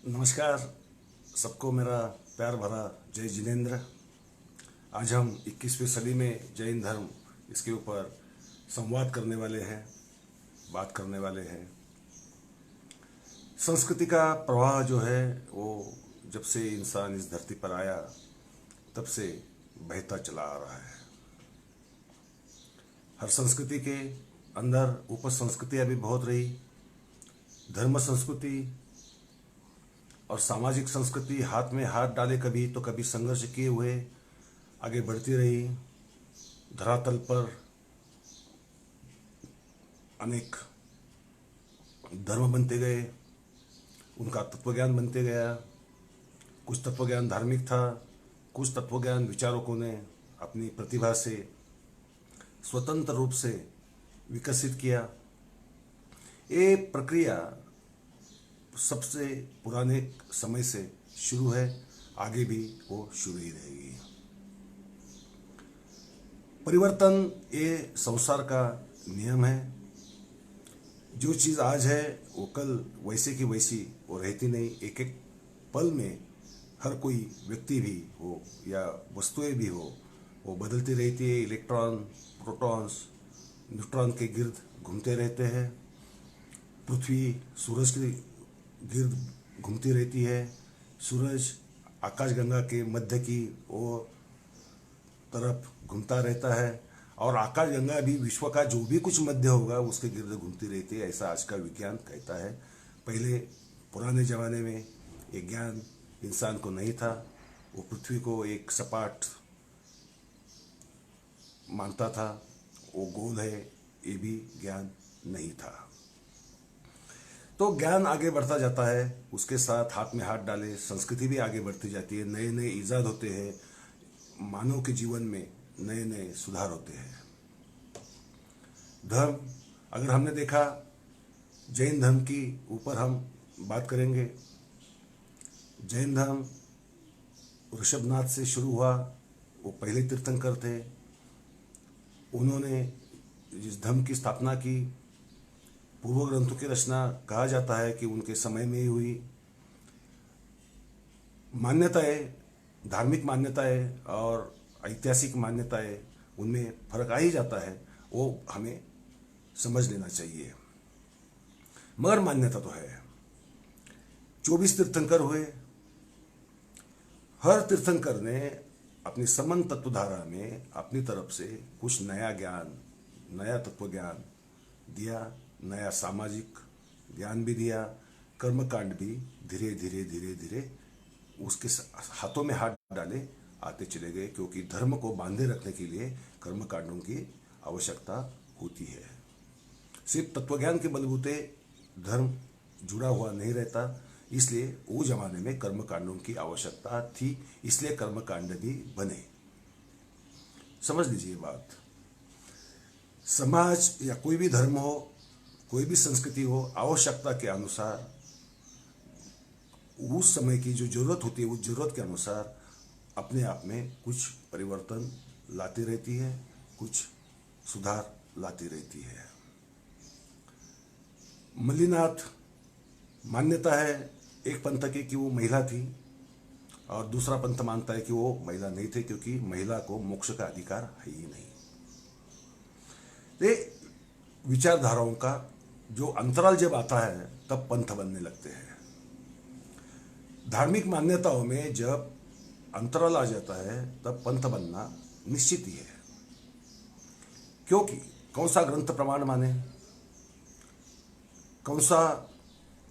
नमस्कार सबको, मेरा प्यार भरा जय जिनेंद्र। आज हम 21वीं सदी में जैन धर्म इसके ऊपर संवाद करने वाले हैं, बात करने वाले हैं। संस्कृति का प्रवाह जो है वो जब से इंसान इस धरती पर आया तब से बहता चला आ रहा है। हर संस्कृति के अंदर उप संस्कृतियाँ भी बहुत रही। धर्म संस्कृति और सामाजिक संस्कृति हाथ में हाथ डाले, कभी तो कभी संघर्ष किए हुए आगे बढ़ती रही। धरातल पर अनेक धर्म बनते गए, उनका तत्वज्ञान बनते गया। कुछ तत्वज्ञान धार्मिक था, कुछ तत्वज्ञान विचारकों ने अपनी प्रतिभा से स्वतंत्र रूप से विकसित किया। ये प्रक्रिया सबसे पुराने समय से शुरू है, आगे भी वो शुरू ही रहेगी। परिवर्तन ये संसार का नियम है। जो चीज़ आज है वो कल वैसे की वैसी वो रहती नहीं। एक एक पल में हर कोई व्यक्ति भी हो या वस्तुएं भी हो वो बदलती रहती है। इलेक्ट्रॉन, प्रोटॉन्स, न्यूट्रॉन के गिर्द घूमते रहते हैं। पृथ्वी सूरज के गिर्द घूमती रहती है। सूरज आकाशगंगा के मध्य की ओर तरफ घूमता रहता है और आकाशगंगा भी विश्व का जो भी कुछ मध्य होगा उसके गिर्द घूमती रहती है, ऐसा आज का विज्ञान कहता है। पहले पुराने ज़माने में ये ज्ञान इंसान को नहीं था। वो पृथ्वी को एक सपाट मानता था, वो गोल है, ये भी ज्ञान नहीं था। तो ज्ञान आगे बढ़ता जाता है, उसके साथ हाथ में हाथ डाले संस्कृति भी आगे बढ़ती जाती है। नए नए ईजाद होते हैं, मानव के जीवन में नए नए सुधार होते हैं। धर्म अगर हमने देखा, जैन धर्म की ऊपर हम बात करेंगे। जैन धर्म ऋषभनाथ से शुरू हुआ। वो पहले तीर्थंकर थे। उन्होंने जिस धर्म की स्थापना की, पूर्व ग्रंथों की रचना कहा जाता है कि उनके समय में ही हुई। मान्यताएं, धार्मिक मान्यताएं और ऐतिहासिक मान्यताएं, उनमें फर्क आ ही जाता है, वो हमें समझ लेना चाहिए। मगर मान्यता तो है। 24 तीर्थंकर हुए। हर तीर्थंकर ने अपनी समन तत्वधारा में अपनी तरफ से कुछ नया ज्ञान, नया तत्वज्ञान दिया, नया सामाजिक ज्ञान भी दिया। कर्मकांड भी धीरे धीरे धीरे धीरे उसके हाथों में हाथ डाले आते चले गए, क्योंकि धर्म को बांधे रखने के लिए कर्मकांडों की आवश्यकता होती है। सिर्फ तत्वज्ञान के बलबूते धर्म जुड़ा हुआ नहीं रहता, इसलिए वो जमाने में कर्मकांडों की आवश्यकता थी, इसलिए कर्मकांड भी बने। समझ लीजिए बात। समाज या कोई भी धर्म हो, कोई भी संस्कृति हो, आवश्यकता के अनुसार उस समय की जो जरूरत होती है उस जरूरत के अनुसार अपने आप में कुछ परिवर्तन लाती रहती है, कुछ सुधार लाती रहती है। मल्लीनाथ मान्यता है एक पंथ की कि वो महिला थी और दूसरा पंथ मानता है कि वो महिला नहीं थे, क्योंकि महिला को मोक्ष का अधिकार है ही नहीं। ये विचारधाराओं का जो अंतराल जब आता है तब पंथ बनने लगते हैं। धार्मिक मान्यताओं में जब अंतराल आ जाता है तब पंथ बनना निश्चित ही है, क्योंकि कौन सा ग्रंथ प्रमाण माने, कौन सा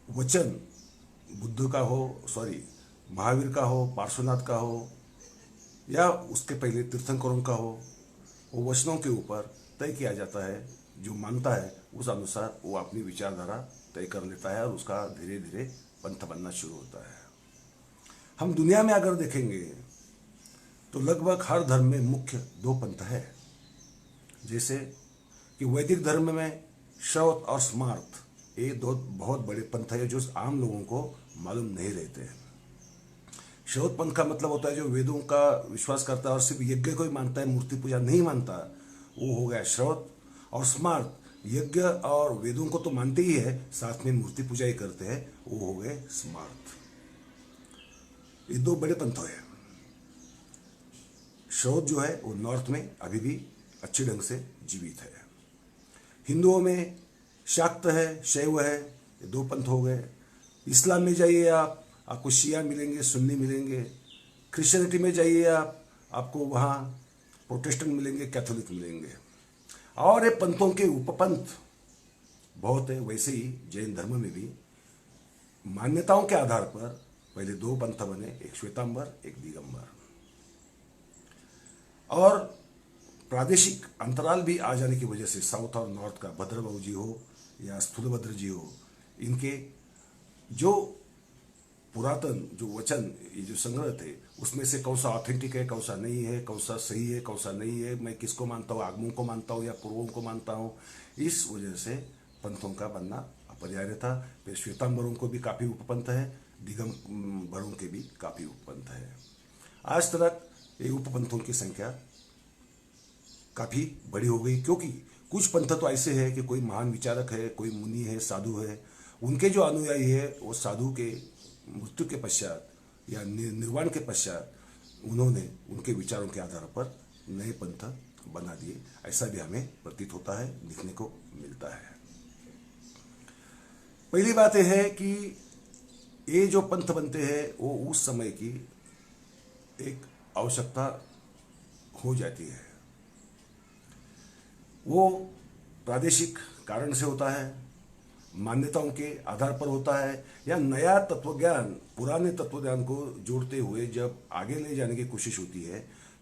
वचन बुद्ध का हो, महावीर का हो, पार्श्वनाथ का हो या उसके पहले तीर्थंकरों का हो, वो वचनों के ऊपर तय किया जाता है। जो मानता है उस अनुसार वो अपनी विचारधारा तय कर लेता है और उसका धीरे धीरे पंथ बनना शुरू होता है। हम दुनिया में अगर देखेंगे तो लगभग हर धर्म में मुख्य दो पंथ है। जैसे कि वैदिक धर्म में श्रौत और स्मार्त, ये दो बहुत बड़े पंथ है जो आम लोगों को मालूम नहीं रहते हैं। श्रौत पंथ का मतलब होता है जो वेदों का विश्वास करता है और सिर्फ यज्ञ को ही मानता है, मूर्ति पूजा नहीं मानता, वो हो गया श्रौत। और स्मार्त यज्ञ और वेदों को तो मानते ही है, साथ में मूर्ति पूजा ही करते हैं, वो हो गए स्मार्त। ये दो बड़े पंथ हैं। शौद जो है वो नॉर्थ में अभी भी अच्छे ढंग से जीवित है। हिंदुओं में शाक्त है, शैव है, ये दो पंथ हो गए। इस्लाम में जाइए आप, आपको शिया मिलेंगे, सुन्नी मिलेंगे। क्रिश्चियनिटी में जाइए आप, आपको वहाँ प्रोटेस्टेंट मिलेंगे, कैथोलिक मिलेंगे। और ये पंथों के उपपंथ बहुत है। वैसे ही जैन धर्म में भी मान्यताओं के आधार पर पहले दो पंथ बने, एक श्वेतांबर, एक दिगंबर। और प्रादेशिक अंतराल भी आ जाने की वजह से साउथ और नॉर्थ का भद्रबाहु जी हो या स्थूलभद्र जी हो, इनके जो पुरातन जो वचन, ये जो संग्रह थे, उसमें से कौन सा ऑथेंटिक है, कौन सा नहीं है, कौन सा सही है, कौन सा नहीं है, मैं किसको मानता हूँ, आगमों को मानता हूँ या पूर्वों को मानता हूँ, इस वजह से पंथों का बनना अपरिहार्य था। फिर श्वेतांबरों को भी काफ़ी उपपंथ है, दिगंबरों के भी काफ़ी उपपंथ है। आज तक ये उपपंथों की संख्या काफ़ी बड़ी हो गई, क्योंकि कुछ पंथ तो ऐसे हैं कि कोई महान विचारक है, कोई मुनि है, साधु है, उनके जो अनुयायी है वो साधु के मृत्यु के पश्चात या निर्वाण के पश्चात उन्होंने उनके विचारों के आधार पर नए पंथ बना दिए। ऐसा भी हमें प्रतीत होता है, दिखने को मिलता है। पहली बात यह है कि ये जो पंथ बनते हैं वो उस समय की एक आवश्यकता हो जाती है। वो प्रादेशिक कारण से होता है, मान्यताओं के आधार पर होता है, या नया तत्वज्ञान पुराने तत्वज्ञान को जोड़ते हुए जब आगे ले जाने की कोशिश होती है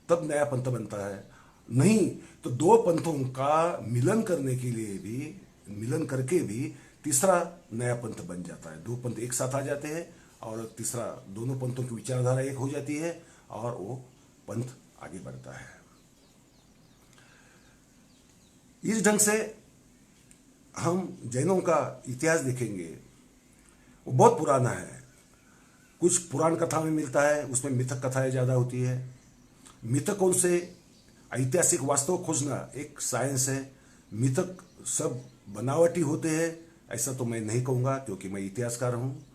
तब नया पंथ बनता है। नहीं तो दो पंथों का मिलन करने के लिए भी, मिलन करके भी तीसरा नया पंथ बन जाता है। दो पंथ एक साथ आ जाते हैं और तीसरा, दोनों पंथों की विचारधारा एक हो जाती है और वो पंथ आगे बढ़ता है। इस ढंग से हम जैनों का इतिहास देखेंगे, वो बहुत पुराना है। कुछ पुराण कथा में मिलता है, उसमें मिथक कथाएं ज़्यादा होती है। मिथकों से ऐतिहासिक वास्तव खोजना एक साइंस है। मिथक सब बनावटी होते हैं ऐसा तो मैं नहीं कहूँगा, क्योंकि मैं इतिहासकार हूँ।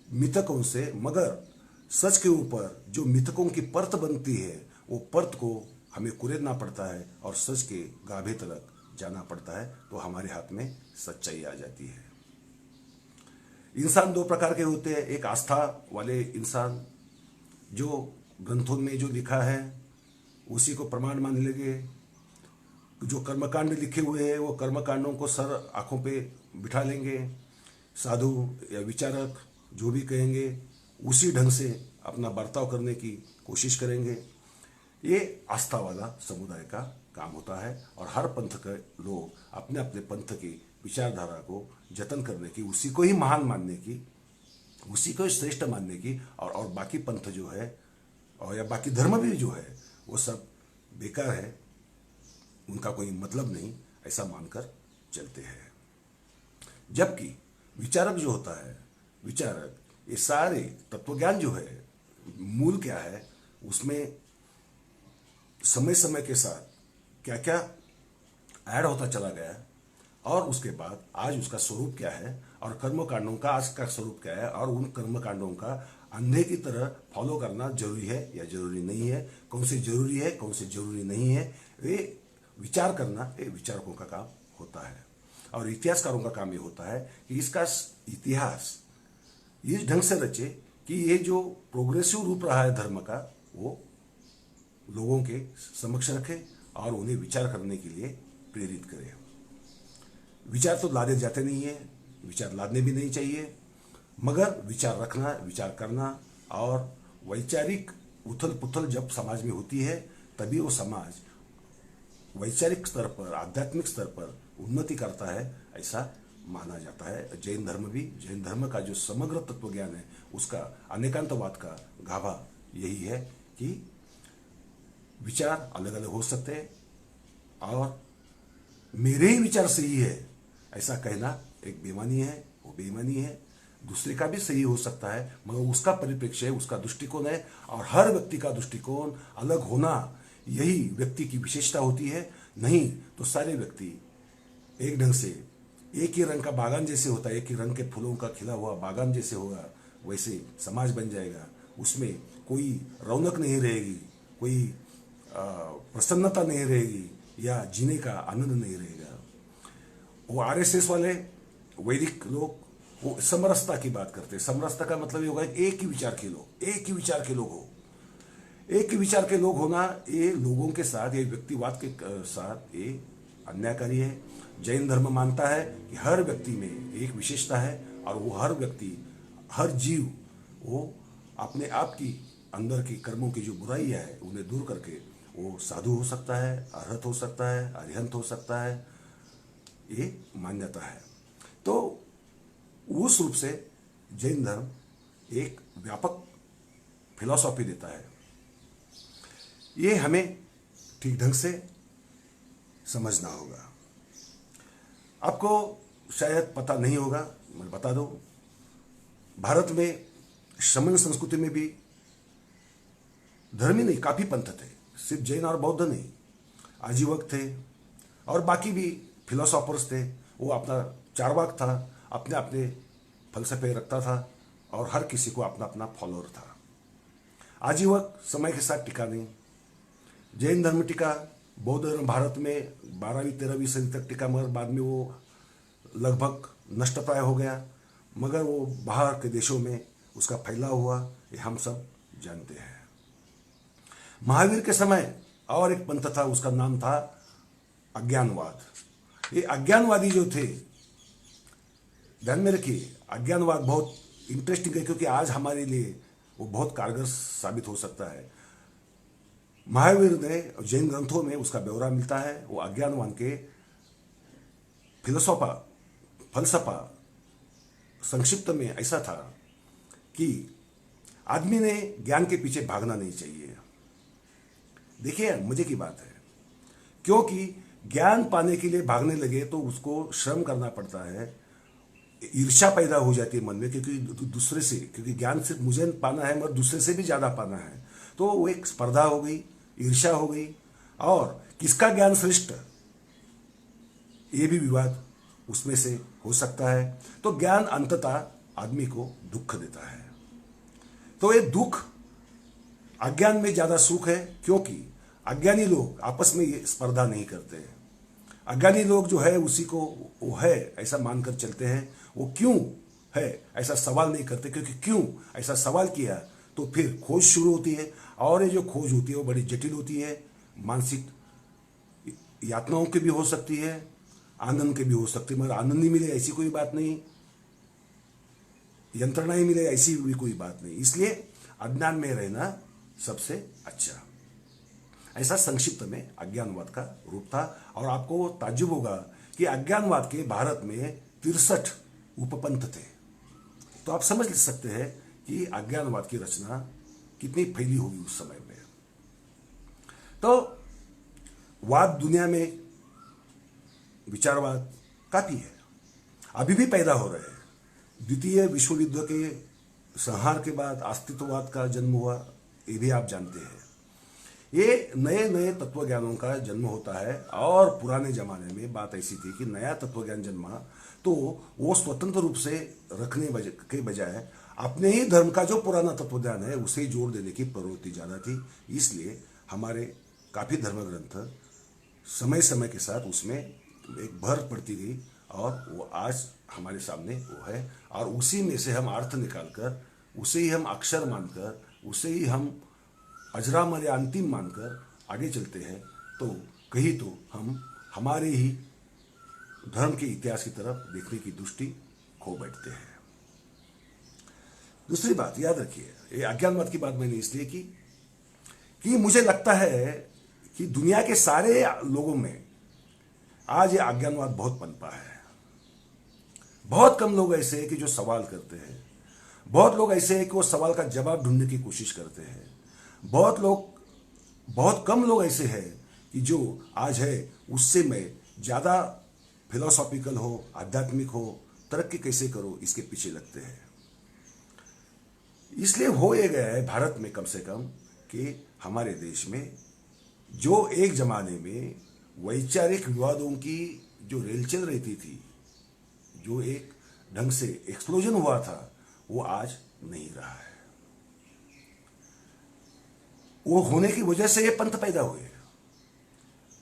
मिथकों से, मगर सच के ऊपर जो मिथकों की परत बनती है, वो परत को हमें कुरेदना पड़ता है और सच के गाभे तलक जाना पड़ता है, तो हमारे हाथ में सच्चाई आ जाती है। इंसान दो प्रकार के होते हैं। एक आस्था वाले इंसान, जो ग्रंथों में जो लिखा है उसी को प्रमाण मान लेंगे। जो कर्मकांड लिखे हुए हैं वो कर्मकांडों को सर आंखों पे बिठा लेंगे। साधु या विचारक जो भी कहेंगे उसी ढंग से अपना बर्ताव करने की कोशिश करेंगे। ये आस्था वाला समुदाय का काम होता है और हर पंथ के लोग अपने अपने पंथ की विचारधारा को जतन करने की, उसी को ही महान मानने की, उसी को श्रेष्ठ मानने की, और बाकी पंथ जो है और या बाकी धर्म भी जो है वो सब बेकार है, उनका कोई मतलब नहीं, ऐसा मानकर चलते हैं। जबकि विचारक जो होता है, विचारक ये सारे तत्वज्ञान जो है, मूल क्या है, उसमें समय समय के साथ क्या क्या ऐड होता चला गया और उसके बाद आज उसका स्वरूप क्या है और कर्मकांडों का आज का स्वरूप क्या है और उन कर्मकांडों का अंधे की तरह फॉलो करना जरूरी है या जरूरी नहीं है, कौन से जरूरी है कौन से जरूरी नहीं है, ये विचार करना ये विचारकों का काम होता है। और इतिहासकारों का काम ये होता है कि इसका इतिहास इस ढंग से रचे कि ये जो प्रोग्रेसिव रूप रहा है धर्म का, वो लोगों के समक्ष रखे और उन्हें विचार करने के लिए प्रेरित करे। विचार तो लादे जाते नहीं है, विचार लादने भी नहीं चाहिए, मगर विचार रखना, विचार करना और वैचारिक उथल पुथल जब समाज में होती है तभी वो समाज वैचारिक स्तर पर, आध्यात्मिक स्तर पर उन्नति करता है, ऐसा माना जाता है। जैन धर्म का जो समग्र तत्व ज्ञान है उसका अनेकांतवाद का गाभा यही है कि विचार अलग अलग हो सकते हैं और मेरे ही विचार सही है ऐसा कहना एक बेईमानी है, वो बेईमानी है। दूसरे का भी सही हो सकता है मगर उसका परिप्रेक्ष्य है, उसका दृष्टिकोण है और हर व्यक्ति का दृष्टिकोण अलग होना यही व्यक्ति की विशेषता होती है। नहीं तो सारे व्यक्ति एक ढंग से एक ही रंग का बागान जैसे होता है, एक ही रंग के फूलों का खिला हुआ बागान जैसे होगा, वैसे समाज बन जाएगा उसमें कोई रौनक नहीं रहेगी, कोई प्रसन्नता नहीं रहेगी, या जीने का आनंद नहीं रहेगा। वो आरएसएस वाले वैदिक लोग वो समरसता की बात करते हैं। समरसता का मतलब ये होगा एक ही विचार के लोग, एक ही विचार के लोग हो। एक ही विचार के लोग होना ये लोगों के साथ, ये व्यक्तिवाद के साथ ये अन्यायकारी है। जैन धर्म मानता है कि हर व्यक्ति में एक विशेषता है और वो हर व्यक्ति, हर जीव वो अपने आप की अंदर की कर्मों की जो बुराइयां है उन्हें दूर करके वो साधु हो सकता है, अरहत हो सकता है, अरिहंत हो सकता है, ये मान्यता है। तो उस रूप से जैन धर्म एक व्यापक फिलॉसफी देता है। ये हमें ठीक ढंग से समझना होगा। आपको शायद पता नहीं होगा, मैं बता दूं, भारत में शमन संस्कृति में भी धर्म ही नहीं, काफी पंथ थे, सिर्फ जैन और बौद्ध नहीं, आजीवक थे और बाकी भी फिलोसोफर्स थे। वो अपना चारवाक था, अपने अपने फलसफे रखता था और हर किसी को अपना अपना फॉलोअर था। आजीवक समय के साथ टिका नहीं। जैन धर्म टिका, बौद्ध धर्म भारत में 12वीं 13वीं सदी तक टिका, मगर बाद में वो लगभग नष्टप्राय हो गया। मगर वो बाहर के देशों में उसका फैलाव हुआ, ये हम सब जानते हैं। महावीर के समय और एक पंथ था, उसका नाम था अज्ञानवाद। ये अज्ञानवादी जो थे, ध्यान में रखिए, अज्ञानवाद बहुत इंटरेस्टिंग है क्योंकि आज हमारे लिए वो बहुत कारगर साबित हो सकता है। महावीर ने जैन ग्रंथों में उसका ब्यौरा मिलता है। वो अज्ञानवाद के फलसफा संक्षिप्त में ऐसा था कि आदमी ने ज्ञान के पीछे भागना नहीं चाहिए। देखिए मजे की बात है, क्योंकि ज्ञान पाने के लिए भागने लगे तो उसको श्रम करना पड़ता है, ईर्ष्या पैदा हो जाती है मन में, क्योंकि दूसरे से, क्योंकि ज्ञान सिर्फ मुझे पाना है मगर दूसरे से भी ज्यादा पाना है, तो वो एक स्पर्धा हो गई, ईर्ष्या हो गई, और किसका ज्ञान श्रेष्ठ, ये भी विवाद उसमें से हो सकता है। तो ज्ञान अंततः आदमी को दुख देता है। तो ये दुख, अज्ञान में ज्यादा सुख है, क्योंकि अज्ञानी लोग आपस में ये स्पर्धा नहीं करते हैं। अज्ञानी लोग जो है उसी को वो है ऐसा मानकर चलते हैं। वो क्यों है ऐसा सवाल नहीं करते, क्योंकि क्यों ऐसा सवाल किया तो फिर खोज शुरू होती है, और ये जो खोज होती है वो बड़ी जटिल होती है, मानसिक यातनाओं की भी हो सकती है, आनंद के भी हो सकती है। मगर आनंद ही मिले ऐसी कोई बात नहीं, यंत्रणाएं मिले ऐसी भी कोई बात नहीं। इसलिए अज्ञान में रहना सबसे अच्छा। ऐसा संक्षिप्त में अज्ञानवाद का रूप था। और आपको ताज्जुब होगा कि अज्ञानवाद के भारत में 63 उपपंथ थे। तो आप समझ सकते हैं कि अज्ञानवाद की रचना कितनी फैली होगी उस समय में। तो वाद दुनिया में, विचारवाद काफी है, अभी भी पैदा हो रहे हैं। द्वितीय विश्व युद्ध के संहार के बाद अस्तित्ववाद का जन्म हुआ, ये भी आप जानते हैं। ये नए नए तत्वज्ञानों का जन्म होता है। और पुराने जमाने में बात ऐसी थी कि नया तत्वज्ञान जन्मा तो वो स्वतंत्र रूप से रखने के बजाय अपने ही धर्म का जो पुराना तत्वज्ञान है उसे जोड़ देने की प्रवृत्ति ज्यादा थी। इसलिए हमारे काफी धर्म ग्रंथ समय समय के साथ उसमें एक भर पड़ती गई, और वो आज हमारे सामने वो है। और उसी में से हम अर्थ निकालकर, उसे ही हम अक्षर मानकर, उसे ही हम अजरामर या अंतिम मानकर आगे चलते हैं, तो कहीं तो हम हमारे ही धर्म के इतिहास की तरफ देखने की दृष्टि खो बैठते हैं। दूसरी बात याद रखिए, ये अज्ञानवाद की बात मैंने इसलिए की कि मुझे लगता है कि दुनिया के सारे लोगों में आज ये अज्ञानवाद बहुत पनपा है। बहुत कम लोग ऐसे हैं कि जो सवाल करते हैं, बहुत लोग ऐसे हैं कि वो सवाल का जवाब ढूंढने की कोशिश करते हैं, बहुत कम लोग ऐसे हैं कि जो आज है उससे मैं ज्यादा फिलोसॉफिकल हो, आध्यात्मिक हो, तरक्की कैसे करो इसके पीछे लगते हैं। इसलिए हो ये गया है भारत में कम से कम कि हमारे देश में जो एक जमाने में वैचारिक विवादों की जो रेलचल रहती थी, जो एक ढंग से एक्सप्लोजन हुआ था, वो आज नहीं रहा है। वो होने की वजह से ये पंथ पैदा हुए।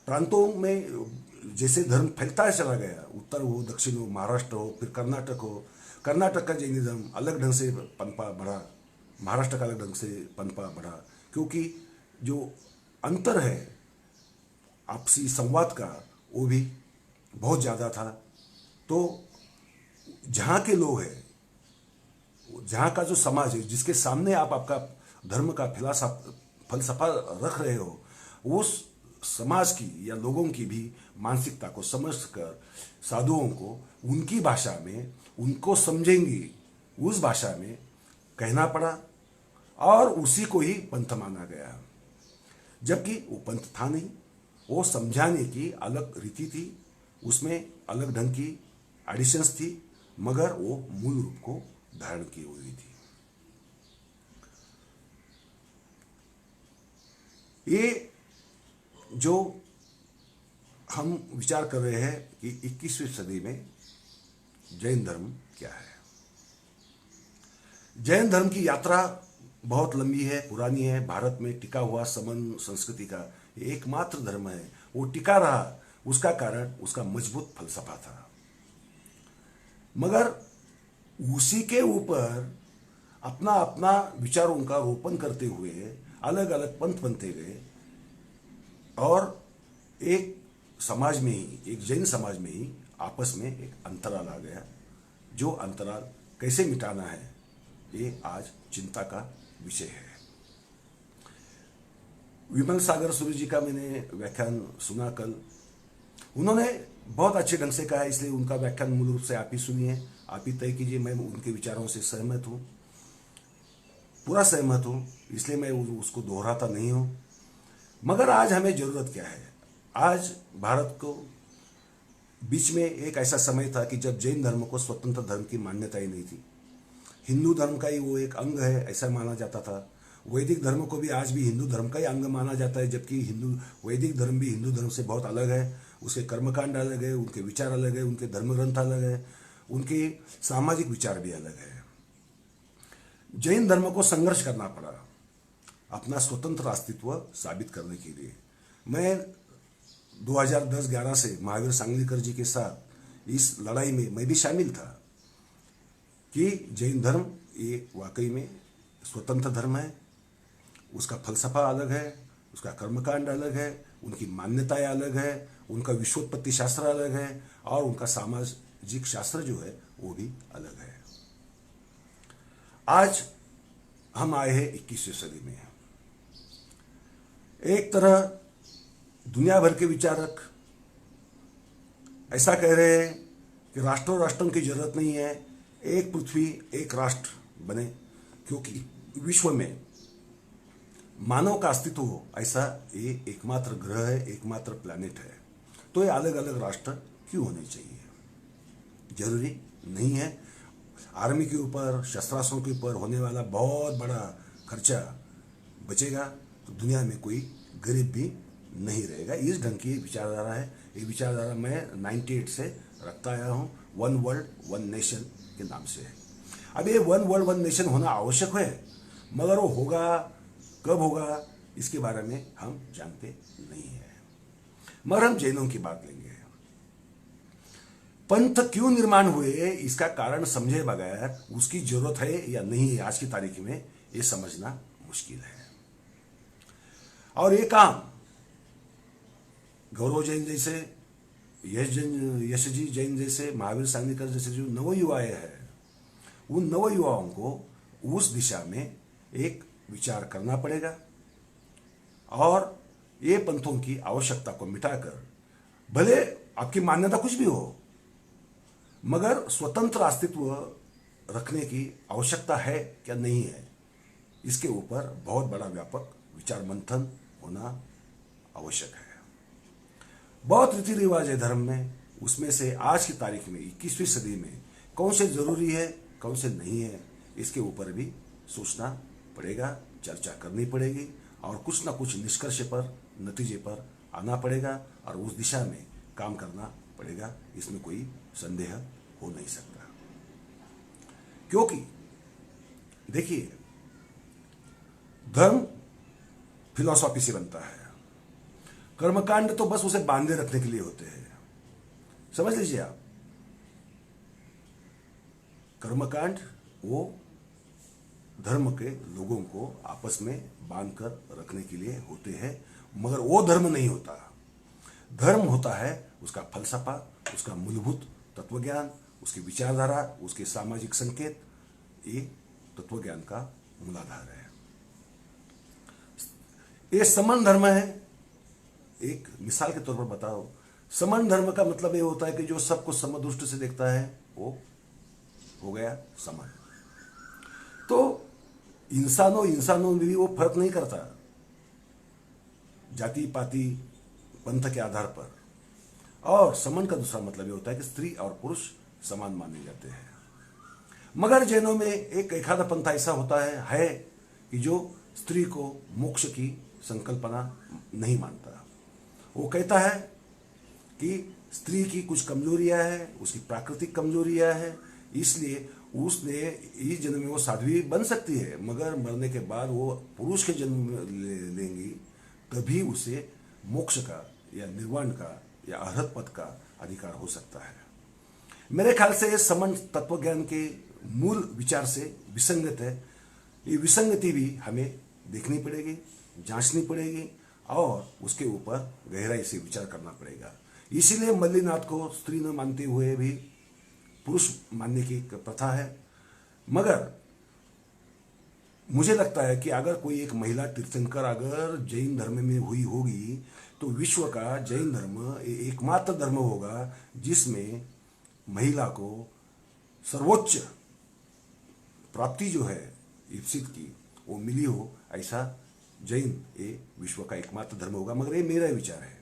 प्रांतों में जैसे धर्म फैलता चला गया, उत्तर हो, दक्षिण हो, महाराष्ट्र हो, फिर कर्नाटक हो, कर्नाटक का जैनिज्म अलग ढंग से पनपा बढ़ा, महाराष्ट्र का अलग ढंग से पनपा बढ़ा, क्योंकि जो अंतर है आपसी संवाद का वो भी बहुत ज़्यादा था। तो जहाँ के लोग हैं, जहाँ का जो समाज है, जिसके सामने आप आपका धर्म का फलसफा रख रहे हो, उस समाज की या लोगों की भी मानसिकता को समझकर साधुओं को उनकी भाषा में, उनको समझेंगी उस भाषा में कहना पड़ा, और उसी को ही पंथ माना गया। जबकि वो पंथ था नहीं, वो समझाने की अलग रीति थी, उसमें अलग ढंग की एडिशंस थी, मगर वो मूल रूप को धारण की हुई थी। ये जो हम विचार कर रहे हैं कि 21वीं सदी में जैन धर्म क्या है। जैन धर्म की यात्रा बहुत लंबी है, पुरानी है। भारत में टिका हुआ समन संस्कृति का एकमात्र धर्म है। वो टिका रहा, उसका कारण उसका मजबूत फलसफा था। मगर उसी के ऊपर अपना अपना विचारों का रोपण करते हुए अलग अलग पंथ बनते गए, और एक समाज में ही, एक जैन समाज में ही आपस में एक अंतराल आ गया। जो अंतराल कैसे मिटाना है, ये आज चिंता का विषय है। विमल सागर सूर्य जी का मैंने व्याख्यान सुना कल। उन्होंने बहुत अच्छे ढंग से कहा, इसलिए उनका व्याख्यान मूल रूप से आप ही सुनिए, आप ही तय कीजिए। मैं उनके विचारों से सहमत हूँ, पूरा सहमत हूँ, इसलिए मैं उसको दोहराता नहीं हूँ। मगर आज हमें जरूरत क्या है? आज भारत को बीच में एक ऐसा समय था कि जब जैन धर्म को स्वतंत्र धर्म की मान्यता ही नहीं थी। हिंदू धर्म का ही वो एक अंग है ऐसा माना जाता था। वैदिक धर्म को भी आज भी हिंदू धर्म का ही अंग माना जाता है, जबकि वैदिक धर्म भी हिंदू धर्म से बहुत अलग है। उसके कर्मकांड अलग है, उनके विचार अलग है, उनके धर्म ग्रंथ अलग है, उनके सामाजिक विचार भी अलग है। जैन धर्म को संघर्ष करना पड़ा अपना स्वतंत्र अस्तित्व साबित करने के लिए। मैं 2010-11 से महावीर सांगलीकर जी के साथ इस लड़ाई में मैं भी शामिल था कि जैन धर्म ये वाकई में स्वतंत्र धर्म है, उसका फलसफा अलग है, उसका कर्मकांड अलग है, उनकी मान्यताएं अलग है, उनका विश्वोत्पत्ति शास्त्र अलग है, और उनका सामाजिक शास्त्र जो है वो भी अलग है। आज हम आए हैं 21वीं सदी में। एक तरह दुनिया भर के विचारक ऐसा कह रहे हैं कि राष्ट्रों राष्ट्रों की जरूरत नहीं है, एक पृथ्वी एक राष्ट्र बने, क्योंकि विश्व में मानव का अस्तित्व हो ऐसा ये एकमात्र ग्रह है, एकमात्र प्लैनेट है। तो ये अलग अलग राष्ट्र क्यों होने चाहिए? जरूरी नहीं है। आर्मी के ऊपर, शस्त्रास्त्रों के ऊपर होने वाला बहुत बड़ा खर्चा बचेगा तो दुनिया में कोई गरीब भी नहीं रहेगा। इस ढंग की विचारधारा है। ये विचारधारा मैं 98 से रखता आया हूँ, वन वर्ल्ड वन नेशन के नाम से है। अब ये वन वर्ल्ड वन नेशन होना आवश्यक है, मगर वो होगा कब होगा इसके बारे में हम जानते नहीं हैं। मगर हम जैनों की बात लेंगे। पंथ क्यों निर्माण हुए इसका कारण समझे बगैर उसकी जरूरत है या नहीं है आज की तारीख में ये समझना मुश्किल है। और ये काम गौरव जैन जैसे, यशजी जैन जैसे, महावीर सांगलीकर जैसे जो नवयुवा हैं, उन नवयुवाओं को उस दिशा में एक विचार करना पड़ेगा, और ये पंथों की आवश्यकता को मिटाकर, भले आपकी मान्यता कुछ भी हो, मगर स्वतंत्र अस्तित्व रखने की आवश्यकता है क्या नहीं है, इसके ऊपर बहुत बड़ा व्यापक विचार मंथन होना आवश्यक है। बहुत रीति रिवाज है धर्म में, उसमें से आज की तारीख में 21वीं सदी में कौन से जरूरी है कौन से नहीं है, इसके ऊपर भी सोचना पड़ेगा, चर्चा करनी पड़ेगी, और कुछ ना कुछ निष्कर्ष पर, नतीजे पर आना पड़ेगा, और उस दिशा में काम करना पड़ेगा। इसमें कोई संदेह हो नहीं सकता। क्योंकि देखिए, धर्म फिलॉसफी से बनता है। कर्मकांड तो बस उसे बांधे रखने के लिए होते हैं, समझ लीजिए आप। कर्मकांड वो धर्म के लोगों को आपस में बांध कर रखने के लिए होते हैं, मगर वो धर्म नहीं होता। धर्म होता है उसका फलसफा, उसका मूलभूत तत्वज्ञान, उसकी विचारधारा, उसके सामाजिक संकेत, ये तत्वज्ञान का मूलाधार है। ये समान धर्म है। एक मिसाल के तौर पर बताओ, समान धर्म का मतलब ये होता है कि जो सबको समदृष्टि से देखता है वो हो गया समान। तो इंसानों में भी वो फर्क नहीं करता जाति पाति पंथ के आधार पर। और समान का दूसरा मतलब ये होता है कि स्त्री और पुरुष समान माने जाते हैं। मगर जैनों में एक एखादा पंथ ऐसा होता है कि जो स्त्री को मोक्ष की संकल्पना नहीं मानता। वो कहता है कि स्त्री की कुछ कमजोरियां हैं, उसकी प्राकृतिक कमजोरियां हैं, इसलिए उसने इस जन्म में वो साध्वी बन सकती है, मगर मरने के बाद वो पुरुष के जन्म लेंगी, तभी उसे मोक्ष का या निर्वाण का या अरहत पद का अधिकार हो सकता है। मेरे ख्याल से ये समान तत्वज्ञान के मूल विचार से विसंगत है। ये विसंगति भी हमें देखनी पड़ेगी, जांचनी पड़ेगी और उसके ऊपर गहराई से विचार करना पड़ेगा। इसीलिए मल्लीनाथ को स्त्री न मानते हुए भी पुरुष मानने की प्रथा है। मगर मुझे लगता है कि अगर कोई एक महिला तीर्थंकर अगर जैन धर्म में हुई होगी तो विश्व का जैन धर्म एकमात्र धर्म होगा जिसमें महिला को सर्वोच्च प्राप्ति जो है ईप्सित की वो मिली हो, ऐसा जैन ये विश्व का एकमात्र धर्म होगा। मगर ये मेरा विचार है,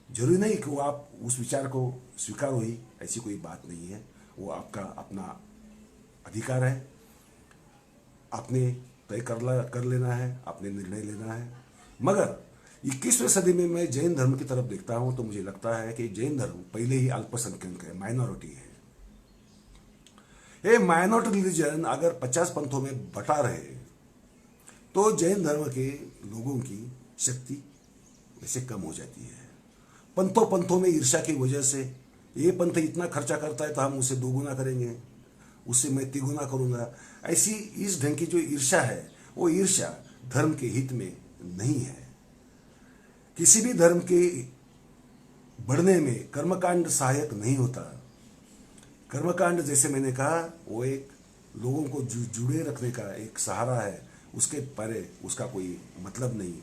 जरूरी नहीं कि वो आप उस विचार को स्वीकार हो ही, ऐसी कोई बात नहीं है। वो आपका अपना अधिकार है, आपने तय कर लेना है, आपने निर्णय लेना है। मगर 21वीं सदी में मैं जैन धर्म की तरफ देखता हूं तो मुझे लगता है कि जैन धर्म पहले ही अल्पसंख्यक है, माइनॉरिटी है। ये माइनॉरिटी रिलीजन अगर 50 पंथों में बटा रहे तो जैन धर्म के लोगों की शक्ति वैसे कम हो जाती है। पंथों में ईर्ष्या की वजह से ये पंथ इतना खर्चा करता है तो हम उसे दोगुना करेंगे, उससे मैं तिगुना करूंगा, ऐसी इस ढंग की जो ईर्ष्या है वो ईर्ष्या धर्म के हित में नहीं है। किसी भी धर्म के बढ़ने में कर्मकांड सहायक नहीं होता। कर्मकांड जैसे मैंने कहा वो एक लोगों को जुड़े रखने का एक सहारा है, उसके परे उसका कोई मतलब नहीं,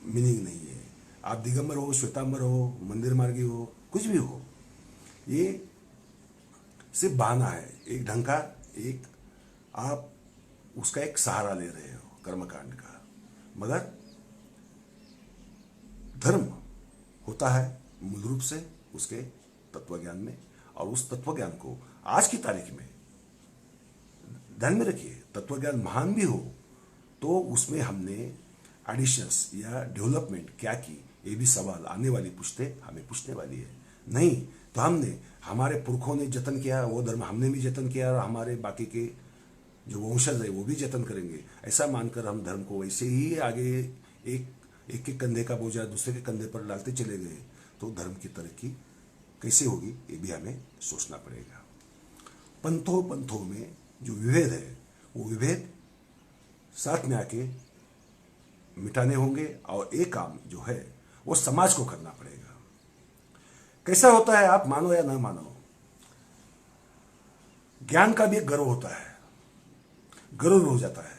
मीनिंग नहीं है। आप दिगंबर हो, श्वेतांबर हो, मंदिर मार्गी हो, कुछ भी हो, ये सिर्फ बहाना है, एक ढंग का, एक आप उसका एक सहारा ले रहे हो कर्मकांड का। मगर धर्म होता है मूल रूप से उसके तत्वज्ञान में, और उस तत्वज्ञान को आज की तारीख में ध्यान में रखिए, तत्वज्ञान महान भी हो तो उसमें हमने एडिशंस या डेवलपमेंट क्या की, ये भी सवाल आने वाली पुश्तें हमें पूछने वाली है। नहीं तो हमने, हमारे पुरखों ने जतन किया वो धर्म हमने भी जतन किया और हमारे बाकी के जो वंशज है वो भी जतन करेंगे, ऐसा मानकर हम धर्म को वैसे ही आगे एक एक कंधे का बोझा दूसरे के कंधे पर डालते चले गए तो धर्म की तरक्की कैसे होगी ये भी हमें सोचना पड़ेगा। पंथों में जो विभेद है वो विभेद साथ में आके मिटाने होंगे और एक काम जो है वो समाज को करना पड़ेगा। कैसा होता है, आप मानो या ना मानो, ज्ञान का भी एक गर्व होता है, गर्व हो जाता है।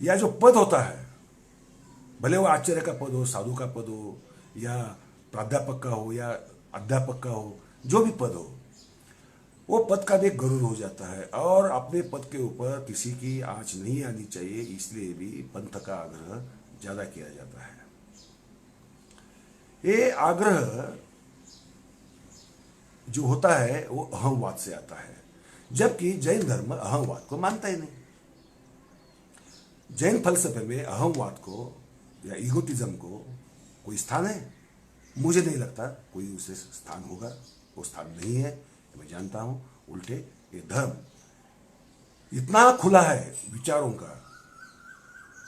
या जो पद होता है, भले वो आचार्य का पद हो, साधु का पद हो, या प्राध्यापक का हो या अध्यापक का हो, जो भी पद हो, वो पद का भी एक गरुड़ हो जाता है। और अपने पद के ऊपर किसी की आंच नहीं आनी चाहिए, इसलिए भी पंथ का आग्रह ज्यादा किया जाता है। ये आग्रह जो होता है वो अहमवाद से आता है, जबकि जैन धर्म अहमवाद को मानता ही नहीं। जैन फलसफे में अहमवाद को या ईगोटिज्म को कोई स्थान है? मुझे नहीं लगता कोई उसे स्थान होगा, वो स्थान नहीं है, मैं जानता हूं। उल्टे ये धर्म इतना खुला है विचारों का,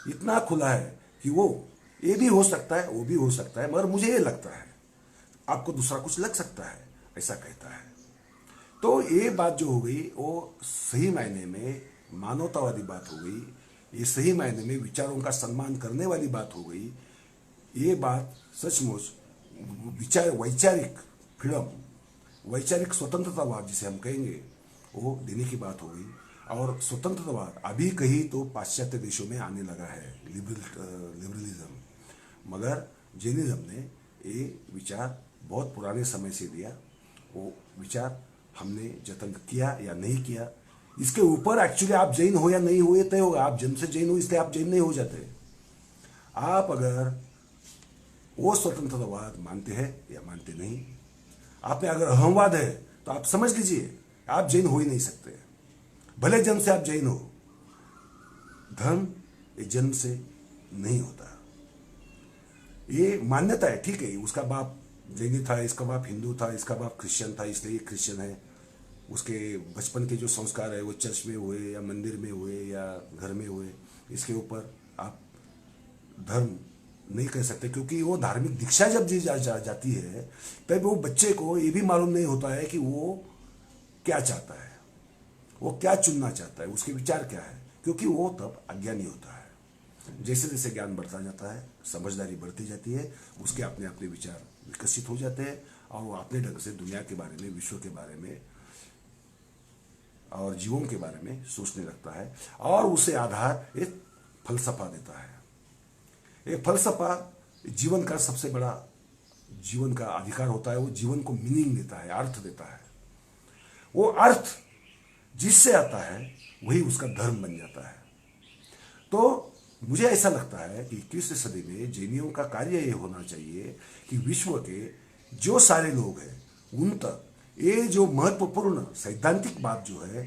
इतना खुला है कि वो ये भी हो सकता है, वो भी हो सकता है, मगर मुझे ये लगता है, आपको दूसरा कुछ लग सकता है, ऐसा कहता है। तो ये बात जो हो गई वो सही मायने में मानवतावादी बात हो गई, ये सही मायने में विचारों का सम्मान करने वाली बात हो गई। ये बात सचमुच वैचारिक फ्रीडम, वैचारिक स्वतंत्रतावाद जिसे हम कहेंगे, वो देने की बात हो गई। और स्वतंत्रतावाद अभी कहीं तो पाश्चात्य देशों में आने लगा है, लिबरलिज्म, मगर जैनिज्म ने ये विचार बहुत पुराने समय से दिया। वो विचार हमने जतन किया या नहीं किया, इसके ऊपर एक्चुअली आप जैन हो या नहीं हो ये तय होगा। आप जन्म से जैन हो इसलिए आप जैन नहीं हो जाते। आप अगर वो स्वतंत्रतावाद मानते हैं या मानते नहीं, आप में अगर अहमवाद है तो आप समझ लीजिए आप जैन हो ही नहीं सकते, भले जन्म से आप जैन हो। धर्म ये जन्म से नहीं होता, ये मान्यता है, ठीक है। उसका बाप जैनी था, इसका बाप हिंदू था, इसका बाप क्रिश्चियन था इसलिए ये क्रिश्चियन है। उसके बचपन के जो संस्कार है वो चर्च में हुए या मंदिर में हुए या घर में हुए, इसके ऊपर आप धर्म नहीं कह सकते, क्योंकि वो धार्मिक दीक्षा जब दी जाती है तब वो बच्चे को ये भी मालूम नहीं होता है कि वो क्या चाहता है, वो क्या चुनना चाहता है, उसके विचार क्या है, क्योंकि वो तब अज्ञानी होता है। जैसे जैसे ज्ञान बढ़ता जाता है, समझदारी बढ़ती जाती है, उसके अपने अपने विचार विकसित हो जाते हैं और वो अपने ढंग से दुनिया के बारे में, विश्व के बारे में और जीवन के बारे में सोचने लगता है। और उसे आधार एक फलसफा देता है। एक फलसफा जीवन का सबसे बड़ा जीवन का अधिकार होता है, वो जीवन को मीनिंग देता है, अर्थ देता है। वो अर्थ जिससे आता है वही उसका धर्म बन जाता है। तो मुझे ऐसा लगता है कि 21वीं सदी में जैनियों का कार्य ये होना चाहिए कि विश्व के जो सारे लोग हैं उन तक ये जो महत्वपूर्ण सैद्धांतिक बात जो है,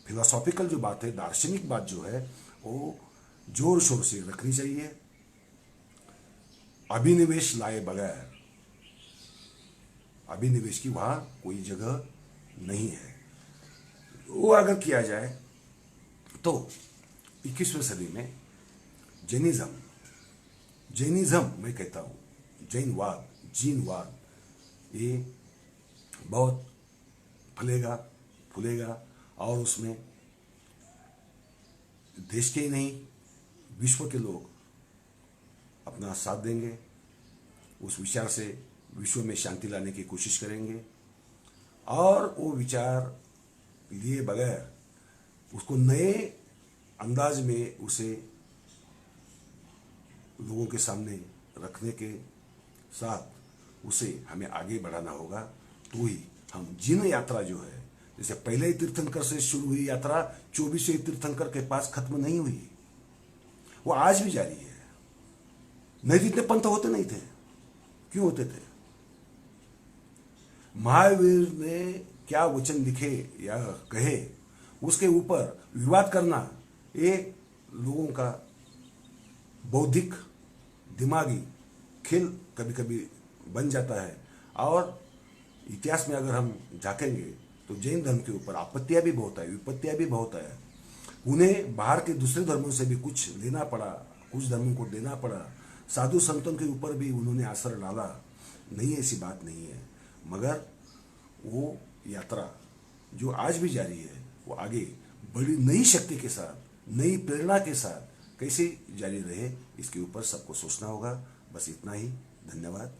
फिलोसॉफिकल जो बात है, दार्शनिक बात जो है, वो जोर शोर से रखनी चाहिए। अभिनिवेश लाए बगैर, अभिनिवेश की वहां कोई जगह नहीं है। वो अगर किया जाए तो 21वीं सदी में जैनिज्म मैं कहता हूं, जैनवाद, जीनवाद, ये बहुत फलेगा फूलेगा और उसमें देश के ही नहीं विश्व के लोग अपना साथ देंगे। उस विचार से विश्व में शांति लाने की कोशिश करेंगे और वो विचार लिए बगैर उसको नए अंदाज में उसे लोगों के सामने रखने के साथ उसे हमें आगे बढ़ाना होगा। तो ही हम जिन यात्रा जो है, जैसे पहले तीर्थंकर से शुरू हुई यात्रा 24वें तीर्थंकर के पास खत्म नहीं हुई, वो आज भी जारी है। नहीं तो इतने पंथ होते नहीं थे, क्यों होते थे? महावीर ने क्या वचन लिखे या कहे उसके ऊपर विवाद करना ये लोगों का बौद्धिक दिमागी खेल कभी कभी बन जाता है। और इतिहास में अगर हम झांकेंगे तो जैन धर्म के ऊपर आपत्तियां भी बहुत है, विपत्तियां भी बहुत है। उन्हें बाहर के दूसरे धर्मों से भी कुछ लेना पड़ा, कुछ धर्मों को देना पड़ा। साधु संतों के ऊपर भी उन्होंने असर डाला, नहीं ऐसी बात नहीं है। मगर वो यात्रा जो आज भी जारी है वो आगे बड़ी नई शक्ति के साथ, नई प्रेरणा के साथ कैसे जारी रहे, इसके ऊपर सबको सोचना होगा। बस इतना ही। धन्यवाद।